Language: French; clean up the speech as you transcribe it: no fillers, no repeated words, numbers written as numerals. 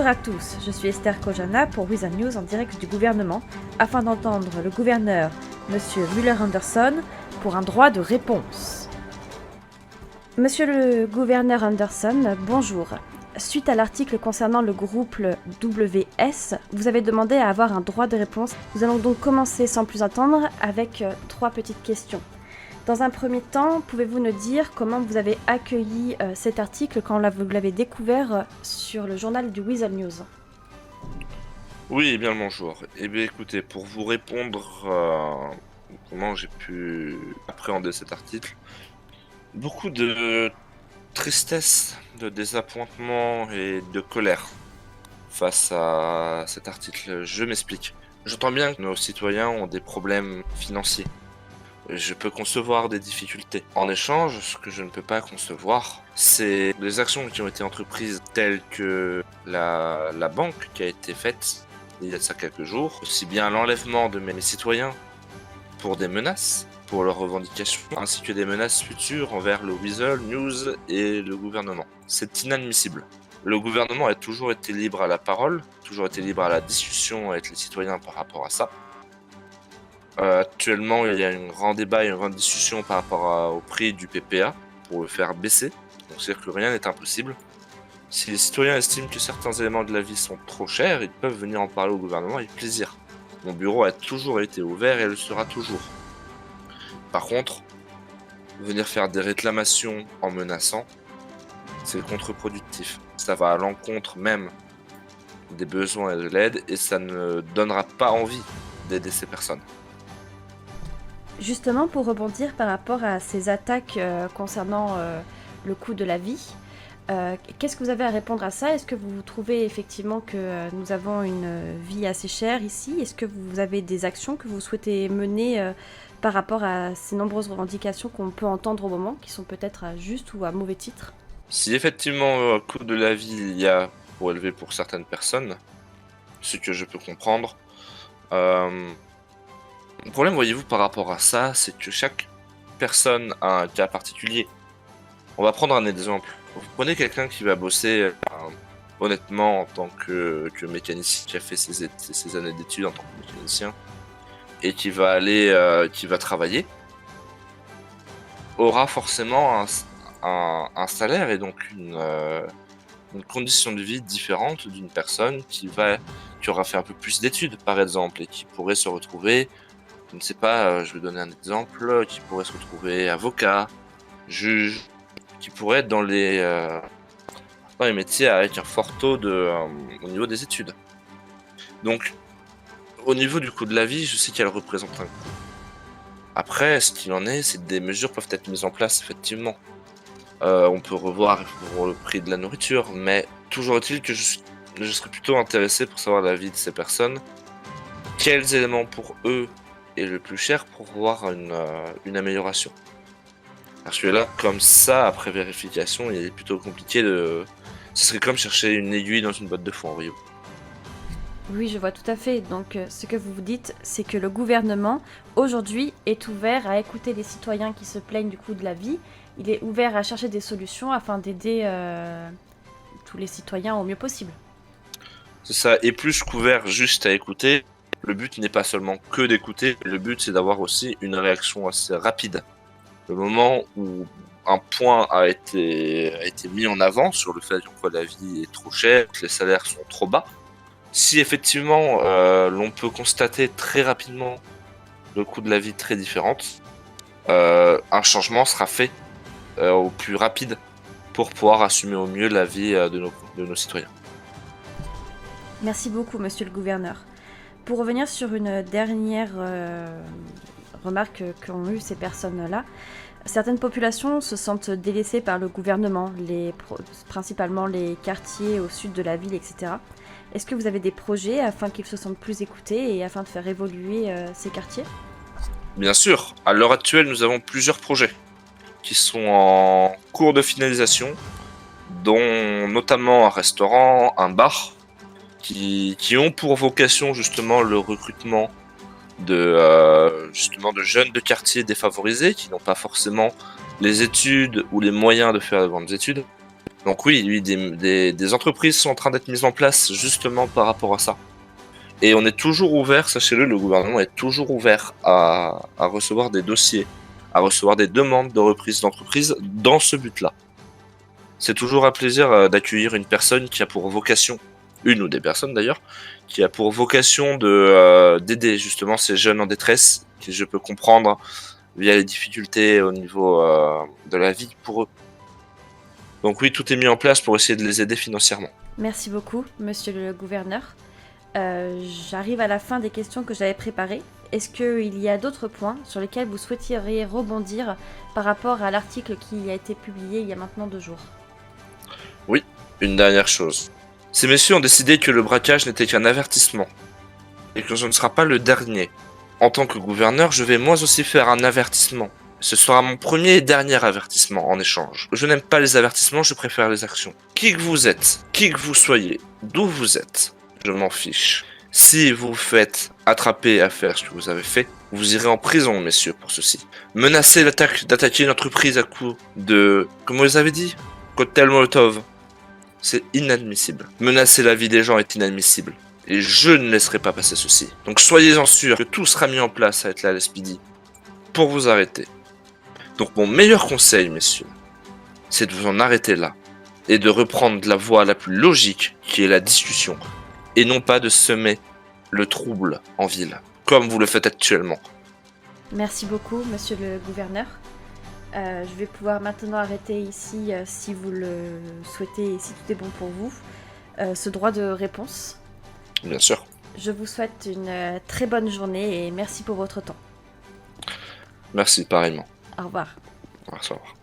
Bonjour à tous, je suis Esther Kojana pour Wizard News en direct du gouvernement, afin d'entendre le gouverneur, Monsieur Muller-Anderson, pour un droit de réponse. Monsieur le gouverneur Anderson, bonjour. Suite à l'article concernant le groupe WS, vous avez demandé à avoir un droit de réponse. Nous allons donc commencer sans plus attendre avec 3 petites questions. Dans un premier temps, pouvez-vous nous dire comment vous avez accueilli cet article quand vous l'avez découvert sur le journal du Wizard News? Oui, bien le bonjour. Eh bien écoutez, pour vous répondre comment j'ai pu appréhender cet article, beaucoup de tristesse, de désappointement et de colère face à cet article. Je m'explique. J'entends bien que nos citoyens ont des problèmes financiers. Je peux concevoir des difficultés. En échange, ce que je ne peux pas concevoir, c'est les actions qui ont été entreprises telles que la banque qui a été faite il y a de ça quelques jours, aussi bien l'enlèvement de mes citoyens pour des menaces, pour leurs revendications, ainsi que des menaces futures envers le Wizard News et le gouvernement. C'est inadmissible. Le gouvernement a toujours été libre à la parole, toujours été libre à la discussion avec les citoyens par rapport à ça. Actuellement, il y a un grand débat et une grande discussion par rapport au prix du PPA pour le faire baisser. Donc c'est-à-dire que rien n'est impossible. Si les citoyens estiment que certains éléments de la vie sont trop chers, ils peuvent venir en parler au gouvernement avec plaisir. Mon bureau a toujours été ouvert et le sera toujours. Par contre, venir faire des réclamations en menaçant, c'est contre-productif. Ça va à l'encontre même des besoins et de l'aide et ça ne donnera pas envie d'aider ces personnes. Justement, pour rebondir par rapport à ces attaques concernant le coût de la vie, qu'est-ce que vous avez à répondre à ça? Est-ce que vous trouvez effectivement que nous avons une vie assez chère ici? Est-ce que vous avez des actions que vous souhaitez mener par rapport à ces nombreuses revendications qu'on peut entendre au moment, qui sont peut-être à juste ou à mauvais titre? Si effectivement le coût de la vie il y a pour élever pour certaines personnes, ce que je peux comprendre, le problème, voyez-vous, par rapport à ça, c'est que chaque personne a un cas particulier. On va prendre un exemple. Vous prenez quelqu'un qui va bosser honnêtement en tant que mécanicien, qui a fait ses années d'études en tant que mécanicien, et qui va aller, qui va travailler, aura forcément un salaire et donc une condition de vie différente d'une personne qui aura fait un peu plus d'études, par exemple, et qui pourrait se retrouver, je ne sais pas, je vais donner un exemple, qui pourrait se retrouver avocat, juge, qui pourrait être dans les métiers avec un fort taux au niveau des études. Donc, au niveau du coût de la vie, je sais qu'elle représente un coût. Après, ce qu'il en est, c'est que des mesures peuvent être mises en place, effectivement. On peut revoir pour le prix de la nourriture, mais toujours est-il que je serais plutôt intéressé pour savoir la vie de ces personnes. Quels éléments pour eux est le plus cher pour voir une amélioration. Parce que là, comme ça, après vérification, il est plutôt compliqué de... Ce serait comme chercher une aiguille dans une botte de foin, voyez-vous. Oui, je vois tout à fait. Donc, ce que vous vous dites, c'est que le gouvernement, aujourd'hui, est ouvert à écouter les citoyens qui se plaignent du coût de la vie. Il est ouvert à chercher des solutions afin d'aider tous les citoyens au mieux possible. C'est ça, et plus qu'ouvert juste à écouter, le but n'est pas seulement que d'écouter, le but c'est d'avoir aussi une réaction assez rapide. Le moment où un point a été mis en avant sur le fait que la vie est trop chère, que les salaires sont trop bas, si effectivement l'on peut constater très rapidement le coût de la vie très différente, un changement sera fait au plus rapide pour pouvoir assumer au mieux la vie de nos citoyens. Merci beaucoup, monsieur le gouverneur. Pour revenir sur une dernière remarque qu'ont eu ces personnes-là, certaines populations se sentent délaissées par le gouvernement, principalement les quartiers au sud de la ville, etc. Est-ce que vous avez des projets afin qu'ils se sentent plus écoutés et afin de faire évoluer ces quartiers? Bien sûr, à l'heure actuelle, nous avons plusieurs projets qui sont en cours de finalisation, dont notamment un restaurant, un bar, qui ont pour vocation justement le recrutement justement de jeunes de quartiers défavorisés qui n'ont pas forcément les études ou les moyens de faire de grandes études, Donc oui, des entreprises sont en train d'être mises en place justement par rapport à ça. Et on est toujours ouvert, sachez-le, le gouvernement est toujours ouvert à recevoir des dossiers, à recevoir des demandes de reprise d'entreprise dans ce but-là. C'est toujours un plaisir d'accueillir une personne qui a pour vocation, une ou des personnes d'ailleurs, qui a pour vocation d'aider justement ces jeunes en détresse, que je peux comprendre via les difficultés au niveau de la vie pour eux. Donc oui, tout est mis en place pour essayer de les aider financièrement. Merci beaucoup, monsieur le gouverneur. J'arrive à la fin des questions que j'avais préparées. Est-ce qu'il y a d'autres points sur lesquels vous souhaiteriez rebondir par rapport à l'article qui a été publié il y a maintenant 2 jours? Oui, une dernière chose. Ces messieurs ont décidé que le braquage n'était qu'un avertissement, et que ce ne sera pas le dernier. En tant que gouverneur, je vais moi aussi faire un avertissement. Ce sera mon premier et dernier avertissement en échange. Je n'aime pas les avertissements, je préfère les actions. Qui que vous êtes, qui que vous soyez, d'où vous êtes, je m'en fiche. Si vous vous faites attraper à faire ce que vous avez fait, vous irez en prison, messieurs, pour ceci. Menacer d'attaquer une entreprise à coups de... Comment vous avez dit? Cocktail Molotov. C'est inadmissible. Menacer la vie des gens est inadmissible. Et je ne laisserai pas passer ceci. Donc soyez-en sûrs que tout sera mis en place avec la LSPD pour vous arrêter. Donc mon meilleur conseil, messieurs, c'est de vous en arrêter là. Et de reprendre la voie la plus logique, qui est la discussion. Et non pas de semer le trouble en ville, comme vous le faites actuellement. Merci beaucoup, monsieur le gouverneur. Je vais pouvoir maintenant arrêter ici, si vous le souhaitez et si tout est bon pour vous, ce droit de réponse. Bien sûr. Je vous souhaite une très bonne journée et merci pour votre temps. Merci, pareillement. Au revoir. Au revoir.